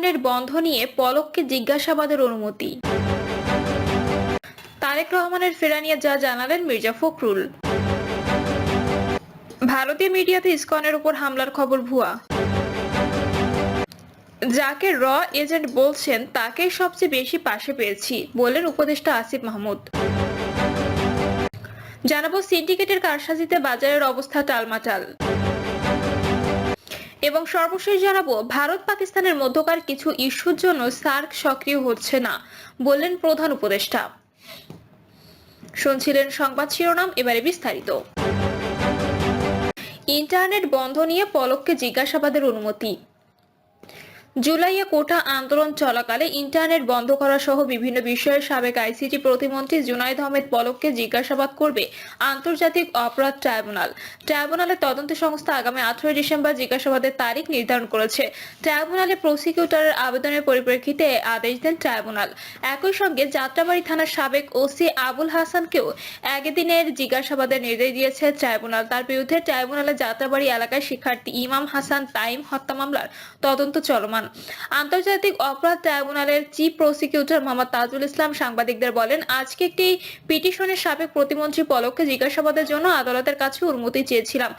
Internet বন্ধ নিয়ে পলককে জিজ্ঞাসাবাদের অনুমতি। তারেক রহমানের ফেরা নিয়ে যা জানালেন মির্জা ফখরুল। ভারতীয় মিডিয়াতে ইসকনের উপর হামলার খবর ভুয়া। যাকে র এজেন্ট বলছেন তাকেই সবচেয়ে বেশি পাশে পেয়েছি বললেন উপদেষ্টা আসিফ মাহমুদ। জানাবো সিন্ডিকেটের কারসাজিতে বাজারের অবস্থা টালমাটাল। এবং সর্বশেষ জানাবো ভারত পাকিস্তানের মধ্যকার কিছু ইস্যুর জন্য সার্ক সক্রিয় হচ্ছে না বললেন প্রধান উপদেষ্টা। শুনছিলেন সংবাদ শিরোনাম, এবারে বিস্তারিত। ইন্টারনেট বন্ধ নিয়ে পলককে জিজ্ঞাসাবাদের অনুমতি। জুলাইয়ে কোটা আন্দোলন চলাকালে ইন্টারনেট বন্ধ করা সহ বিভিন্ন বিষয়ে সাবেক আইসিটি প্রতিমন্ত্রী জুনায়েদ আহমেদ পলককে জিজ্ঞাসাবাদ করবে আন্তর্জাতিক অপরাধ ট্রাইব্যুনাল। ট্রাইব্যুনালের তদন্ত সংস্থা আগামী 18 ডিসেম্বর জিজ্ঞাসাবাদের তারিখ নির্ধারণ করেছে। ট্রাইব্যুনালে প্রসিকিউটরের আবেদনের পরিপ্রেক্ষিতে আদেশ দেন ট্রাইব্যুনাল। একই সঙ্গে যাত্রাবাড়ী থানার সাবেক ওসি আবুল হাসানকেও একদিনের জিজ্ঞাসাবাদের নির্দেশ দিয়েছে ট্রাইব্যুনাল। তার বিরুদ্ধে ট্রাইব্যুনালে যাত্রাবাড়ী এলাকায় শিক্ষার্থী ইমাম হাসান তাইম হত্যা মামলার তদন্ত চলমান। আন্তর্জাতিক অপরাধ ট্রাইব্যুনালের চিফ প্রসিকিউটর মোহাম্মদ তাজুল ইসলাম সাংবাদিকদের বলেন, আজকে একটি পিটিশনের সাবেক প্রতিমন্ত্রী পলককে জিজ্ঞাসাবাদের জন্য আদালতের কাছে অনুমতি চেয়েছিলাম।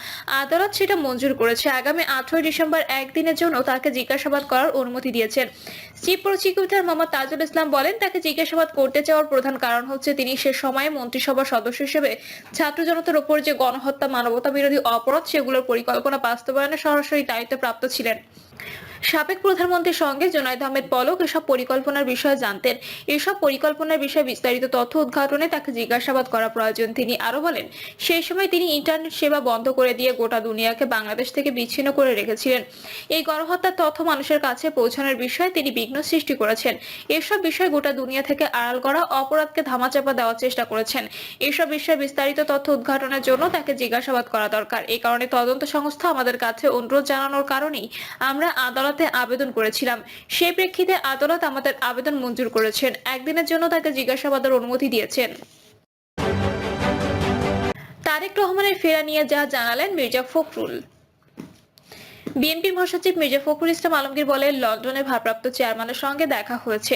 আদালত সেটা মঞ্জুর করেছে। আগামী 18 ডিসেম্বর একদিনের জন্য তাকে জিজ্ঞাসাবাদ করার অনুমতি দিয়েছেন। চিফ প্রসিকিউটর মোহাম্মদ তাজুল ইসলাম বলেন, তাকে জিজ্ঞাসাবাদ করতে চাওয়ার প্রধান কারণ হচ্ছে তিনি সে সময়ে মন্ত্রিসভার সদস্য হিসেবে ছাত্র জনতার উপর যে গণহত্যা, মানবতা বিরোধী অপরাধ সেগুলোর পরিকল্পনা বাস্তবায়নে সরাসরি দায়িত্বপ্রাপ্ত ছিলেন। সাবেক প্রধানমন্ত্রীর সঙ্গে জুনায়েদ আহমেদ পলক এসব পরিকল্পনার বিষয়ে জানতেন। এসব পরিকল্পনার বিষয়ে বিস্তারিত তথ্য উদ্ঘাটনে তাকে জিজ্ঞাসাবাদ করা প্রয়োজন। তিনি আরো বলেন, সেই সময় তিনি ইন্টারনেট সেবা বন্ধ করে দিয়ে গোটা দুনিয়াকে বাংলাদেশ থেকে বিচ্ছিন্ন করে রেখেছিলেন। এই গণহত্যার তথ্য মানুষের কাছে পৌঁছানোর বিষয়ে তিনি বিঘ্ন সৃষ্টি করেছেন। এসব বিষয় গোটা দুনিয়া থেকে আড়াল করা, অপরাধকে ধামাচাপা দেওয়ার চেষ্টা করেছেন। এসব বিষয়ে বিস্তারিত তথ্য উদ্ঘাটনের জন্য তাকে জিজ্ঞাসাবাদ করা দরকার। এই কারণে তদন্ত সংস্থা আমাদের কাছে অনুরোধ জানানোর কারণেই আমরা আদালতে আবেদন করেছিলাম। সেই প্রেক্ষিতে আদালত আমাদের আবেদন মঞ্জুর করেছেন। একদিনের জন্য তাকে জিজ্ঞাসাবাদের অনুমতি দিয়েছেন। তারেক রহমানের ফেরা নিয়ে যা জানালেন মির্জা ফখরুল। বিএনপির মহাসচিব মির্জা ফখরুল ইসলাম আলমগীর বলেন, লন্ডনের ভারপ্রাপ্ত চেয়ারম্যানের সঙ্গে দেখা হয়েছে।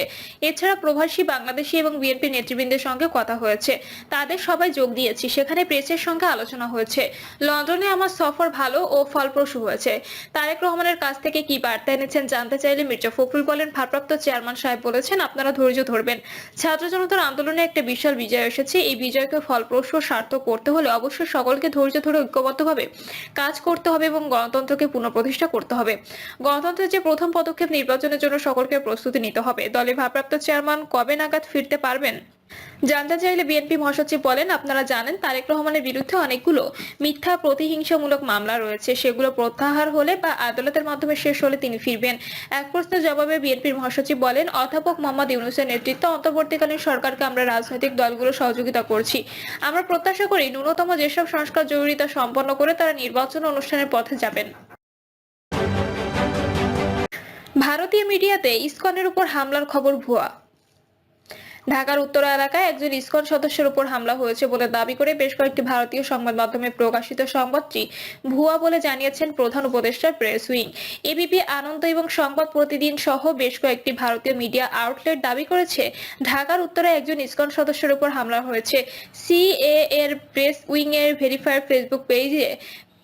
এছাড়া প্রবাসী বাংলাদেশি এবং বিএনপি নেতৃবৃন্দের সঙ্গে কথা হয়েছে। তাদের সবাই যোগ দিয়েছি। সেখানে প্রেসের সঙ্গে আলোচনা হয়েছে। লন্ডনে আমার সফর ভালো ও ফলপ্রসূ হয়েছে। তারেক রহমানের কাছ থেকে কি বার্তা এনেছেন জানতে চাইলে মির্জা ফখরুল বলেন, ভারপ্রাপ্ত চেয়ারম্যান সাহেব বলেছেন আপনারা ধৈর্য ধরবেন। ছাত্র জনতার আন্দোলনে একটা বিশাল বিজয় এসেছে। এই বিজয়কে ফলপ্রসূ ও সার্থক করতে হলে অবশ্যই সকলকে ধৈর্য ধরে ঐক্যবদ্ধভাবে কাজ করতে হবে এবং গণতন্ত্রকে পুনঃপ্রতিষ্ঠা করতে হবে। গণতন্ত্রের যে প্রথম পদক্ষেপ, নির্বাচনের জন্য সকলকে প্রস্তুতি নিতে হবে। দলে ভারপ্রাপ্ত চেয়ারম্যান কবে নাগাদ ফিরতে পারবেন জানতে চাইলে বিএনপি মহাসচিব বলেন, আপনারা জানেন তারেক রহমানের বিরুদ্ধে অনেকগুলো মিথ্যা প্রতিহিংসামূলক মামলা রয়েছে। সেগুলো প্রত্যাহার হলে বা আদালতের মাধ্যমে শেষ হলে তিনি ফিরবেন। এক প্রশ্নের জবাবে বিএনপির মহাসচিব বলেন, অধ্যাপক মোহাম্মদ ইউনূসের নেতৃত্বে অন্তর্বর্তীকালীন সরকারকে আমরা রাজনৈতিক দলগুলো সহযোগিতা করছি। আমরা প্রত্যাশা করি ন্যূনতম যেসব সংস্কার জরুরি তা সম্পন্ন করে তারা নির্বাচন অনুষ্ঠানের পথে যাবেন। ভারতীয় মিডিয়াতে ইসকনের উপর হামলার খবর ভুয়া। ঢাকার উত্তরা এলাকায় একজন ইসকন সদস্যের উপর হামলা হয়েছে বলে দাবি করে বেশ কয়েকটি ভারতীয় সংবাদ মাধ্যমে প্রকাশিত সংবাদটি ভুয়া বলে জানিয়েছেন প্রধান উপদেষ্টার প্রেস উইং। এবিপি আনন্দ এবং সংবাদ প্রতিদিন সহ বেশ কয়েকটি ভারতীয় মিডিয়া আউটলেট দাবি করেছে ঢাকার উত্তরায় একজন ইসকন সদস্যের উপর হামলা হয়েছে। সিএ এর প্রেস উইং এর ভেরিফাইড ফেসবুক পেজে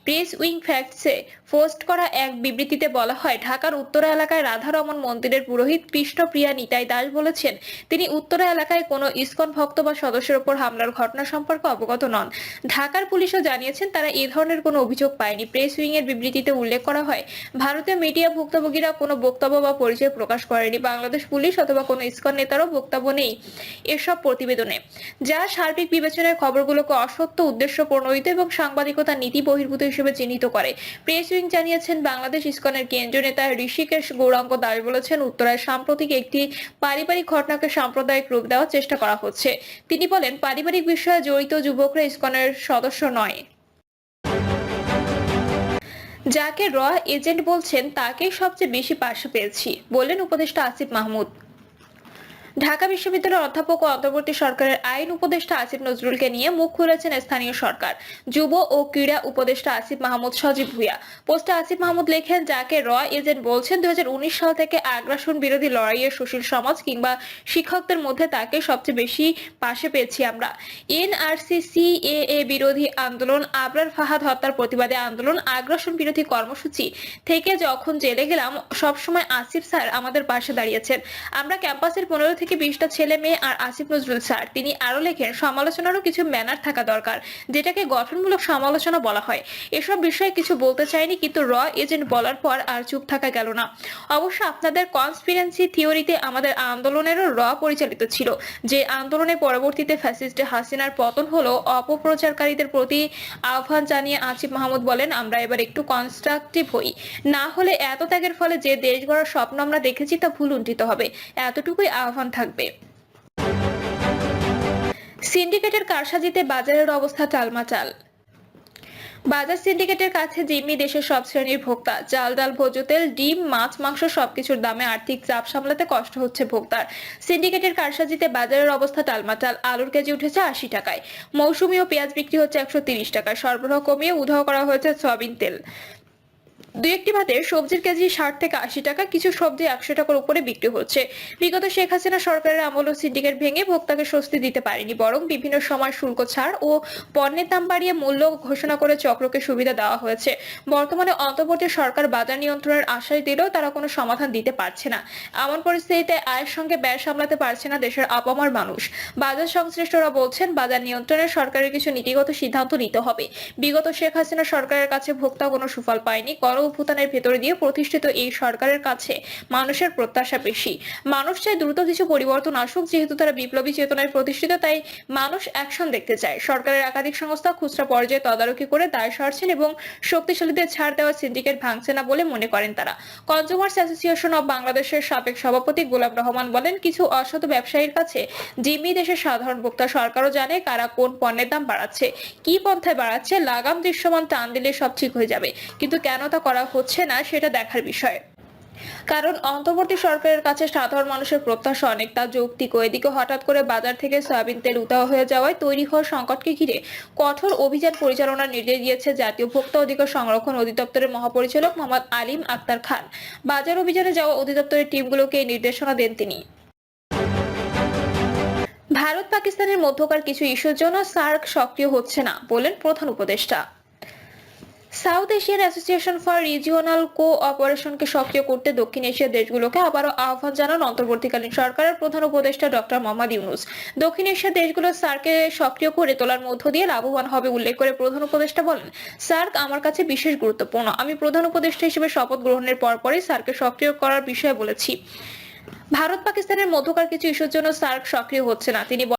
প্রেস উইং ফ্যাক্টসে পোস্ট করা এক বিবৃতিতে বলা হয়, ঢাকার উত্তরা এলাকায় রাধারমন মন্দিরের পুরোহিত কৃষ্ণপ্রিয়া নিতাই দাস বলেছেন তিনি উত্তরা এলাকায় কোনো ইসকন ভক্ত বা সদস্যের উপর হামলার ঘটনা সম্পর্কে অবগত নন। ঢাকার পুলিশও জানিয়েছেন তারা এ ধরনের কোনো অভিযোগ পায়নি। প্রেস উইং এর বিবৃতিতে উল্লেখ করা হয়, ভারতীয় মিডিয়া ভুক্তভোগীরা কোনো বক্তব্য বা পরিচয় প্রকাশ করেনি। বাংলাদেশ পুলিশ অথবা কোনো ইসকন নেতারও বক্তব্য নেই এসব প্রতিবেদনে, যা সার্বিক বিবেচনায় খবরগুলোকে অসত্য, উদ্দেশ্য প্রণোদিত এবং সাংবাদিকতার নীতি বহির্ভূত হিসেবে চিহ্নিত করে। প্রেস উইং জানিয়েছেন বাংলাদেশ ইসকনের কেন্দ্রীয় নেতা ঋষিকেশ গৌরাঙ্গ দাস বলেছেন, উত্তরায় সাম্প্রতিক একটি পারিবারিক ঘটনাকে সাম্প্রদায়িক রূপ দেওয়ার চেষ্টা করা হচ্ছে। তিনি বলেন, পারিবারিক বিষয়ে জড়িত যুবকরা ইসকনের সদস্য নয়। যাকে র এজেন্ট বলছেন তাকেই সবচেয়ে বেশি পাশে পেয়েছি বললেন উপদেষ্টা আসিফ মাহমুদ। ঢাকা বিশ্ববিদ্যালয়ের অধ্যাপক ও অন্তর্বর্তী সরকারের আইন উপদেষ্টা আসিফ নজরুলকে নিয়ে মুখ খুলেছেন স্থানীয় সরকার। যুব ও ক্রীড়া উপদেষ্টা আসিফ মাহমুদ সজীব ভুঁইয়া পোস্টে আসিফ মাহমুদ লেখেন, যাকে র এজেন্ট বলছেন 2019 সাল থেকে আগ্রাসন বিরোধী লড়াইয়ে সুশীল সমাজ কিংবা শিক্ষকদের মধ্যে তাকে সবচেয়ে বেশি পাশে পেয়েছি আমরা। এনআরসি সিএএ বিরোধী আন্দোলন, আবরার ফাহাদ হত্যার প্রতিবাদে আন্দোলন, আগ্রাসন বিরোধী কর্মসূচি থেকে যখন জেলে গেলাম সবসময় আসিফ স্যার আমাদের পাশে দাঁড়িয়েছেন। আমরা ক্যাম্পাসের 15 থেকে 20টা ছেলে মেয়ে আর আসিফ নজরুল স্যার। তিনি আরো লেখেন, সমালোচনারও কিছু ম্যানার থাকা দরকার, যেটাকে গঠনমূলক সমালোচনা বলা হয়। এসব বিষয়ে কিছু বলতে চাইনি, কিন্তু র এজেন্ট বলার পর আর চুপ থাকা গেল না। অবশ্য আপনাদের কনস্পিরেন্সি থিওরিতে আমাদের আন্দোলনেরও র পরিচালিত ছিল, যে আন্দোলনের পরবর্তীতে ফ্যাসিস্ট হাসিনার পতন হলো। অপপ্রচারকারীদের প্রতি আহ্বান জানিয়ে আসিফ মাহমুদ বলেন, আমরা এবার একটু কনস্ট্রাকটিভ হই, না হলে এত ত্যাগের ফলে যে দেশ গড়ার স্বপ্ন আমরা দেখেছি তা ভুলুণ্ঠিত হবে। এতটুকুই আহ্বান থাকবে। সিন্ডিকেটের কারসাজিতে বাজারের অবস্থা টালমাটাল। বাজার সিন্ডিকেটের কাছে জিম্মি দেশের সব শ্রেণীর ভোক্তা। চাল, ডাল, ভোজ্য তেল, ডিম, মাছ, মাংস সবকিছুর দামে আর্থিক চাপ সামলাতে কষ্ট হচ্ছে ভোক্তার। সিন্ডিকেটের কারসাজিতে বাজারের অবস্থা টালমাটাল। আলুর কেজি উঠেছে 80 টাকায়, মৌসুমী ও পেঁয়াজ বিক্রি হচ্ছে 130 টাকায়। সরবরাহ কমিয়ে উধাও করা হয়েছে সয়াবিন তেল। দুই একটি ভাতে সবজির কেজি 60 থেকে 80 টাকা, কিছু সবজি 100 টাকার উপরে বিক্রি হচ্ছে। বিগত শেখ হাসিনা সরকারের আমল সিন্ডিকেট ভেঙে ভোক্তাকে স্বস্তি দিতে পারেনি, বরং বিভিন্ন সময় শুল্ক ছাড় ও পণ্যের দাম বাড়িয়ে মূল্য ঘোষণা করে চক্রকে সুবিধা দেওয়া হয়েছে। বর্তমানে অন্তর্বর্তী সরকার বাজার নিয়ন্ত্রণের আশ্বাস দিলেও তারা কোনো সমাধান দিতে পারছে না। এমন পরিস্থিতিতে আয়ের সঙ্গে ব্যয় সামলাতে পারছে না দেশের আপামর মানুষ। বাজার সংশ্লিষ্টরা বলছেন, বাজার নিয়ন্ত্রণে সরকারের কিছু নীতিগত সিদ্ধান্ত নিতে হবে। বিগত শেখ হাসিনা সরকারের কাছে ভোক্তা কোনো সুফল পায়নি। অভ্যুত্থানের ভেতর দিয়ে প্রতিষ্ঠিত এই সরকারের কাছে মানুষের প্রত্যাশা বেশি। মানুষ চায় দ্রুত কিছু পরিবর্তন আসুক। যেহেতু তারা বিপ্লবী চেতনায় প্রতিষ্ঠিত, তাই মানুষ অ্যাকশন দেখতে চায়। সরকারের একাধিক সংস্থা খুচরা পর্যায়ে তদারকি করে দায় সারছেন এবং শক্তিশালীদের ছাড় দেওয়া সিন্ডিকেট ভাঙছে না বলে মনে করেন তারা। কনজিউমার্স অ্যাসোসিয়েশন অব বাংলাদেশের সাবেক সভাপতি গোলাম রহমান বলেন, কিছু অসৎ ব্যবসায়ীর কাছে জিম্মি দেশের সাধারণ ভোক্তা। সরকারও জানে কারা কোন পণ্যের দাম বাড়াচ্ছে, কি পন্থায় বাড়াচ্ছে। লাগাম দৃশ্যমান টান দিলে সব ঠিক হয়ে যাবে, কিন্তু কেন তা করা হচ্ছে না সেটা দেখার বিষয়। কারণ অন্তর্বর্তী সরকারের কাছে সাধারণ মানুষের প্রত্যাশা অনেক, তা যৌক্তিক। এদিকে হঠাৎ করে বাজার থেকে সয়াবিন তেল উধাও হয়ে যাওয়ায় তৈরি হওয়া সংকটকে ঘিরে কঠোর অভিযান পরিচালনার নির্দেশ দিয়েছে জাতীয় ভোক্তা অধিকার সংরক্ষণ অধিদপ্তরের মহাপরিচালক মোহাম্মদ আলিম আক্তার খান। বাজার অভিযানে যাওয়া অধিদপ্তরের টিমগুলোকে এই নির্দেশনা দেন তিনি। ভারত পাকিস্তানের মধ্যকার কিছু ইস্যুর জন্য সার্ক সক্রিয় হচ্ছে না বলেন প্রধান উপদেষ্টা। South Asian Association for Regional কোঅপারেশনকে সক্রিয় করতে দক্ষিণ এশিয়ার দেশগুলোকে আবারও আহ্বান জানান অন্তর্বর্তীকালীন সরকারের প্রধান উপদেষ্টা ডক্টর মোহাম্মদ ইউনূস। দক্ষিণ এশিয়ার দেশগুলো সার্ককে সক্রিয় করে তোলার মধ্য দিয়ে লাভবান হবে উল্লেখ করে প্রধান উপদেষ্টা বলেন, সার্ক আমার কাছে বিশেষ গুরুত্বপূর্ণ। আমি প্রধান উপদেষ্টা হিসেবে শপথ গ্রহণের পরপরই সার্ককে সক্রিয় করার বিষয়ে বলেছি। ভারত পাকিস্তানের মধ্যকার কিছু ইস্যুর জন্য সার্ক সক্রিয় হচ্ছে না। তিনি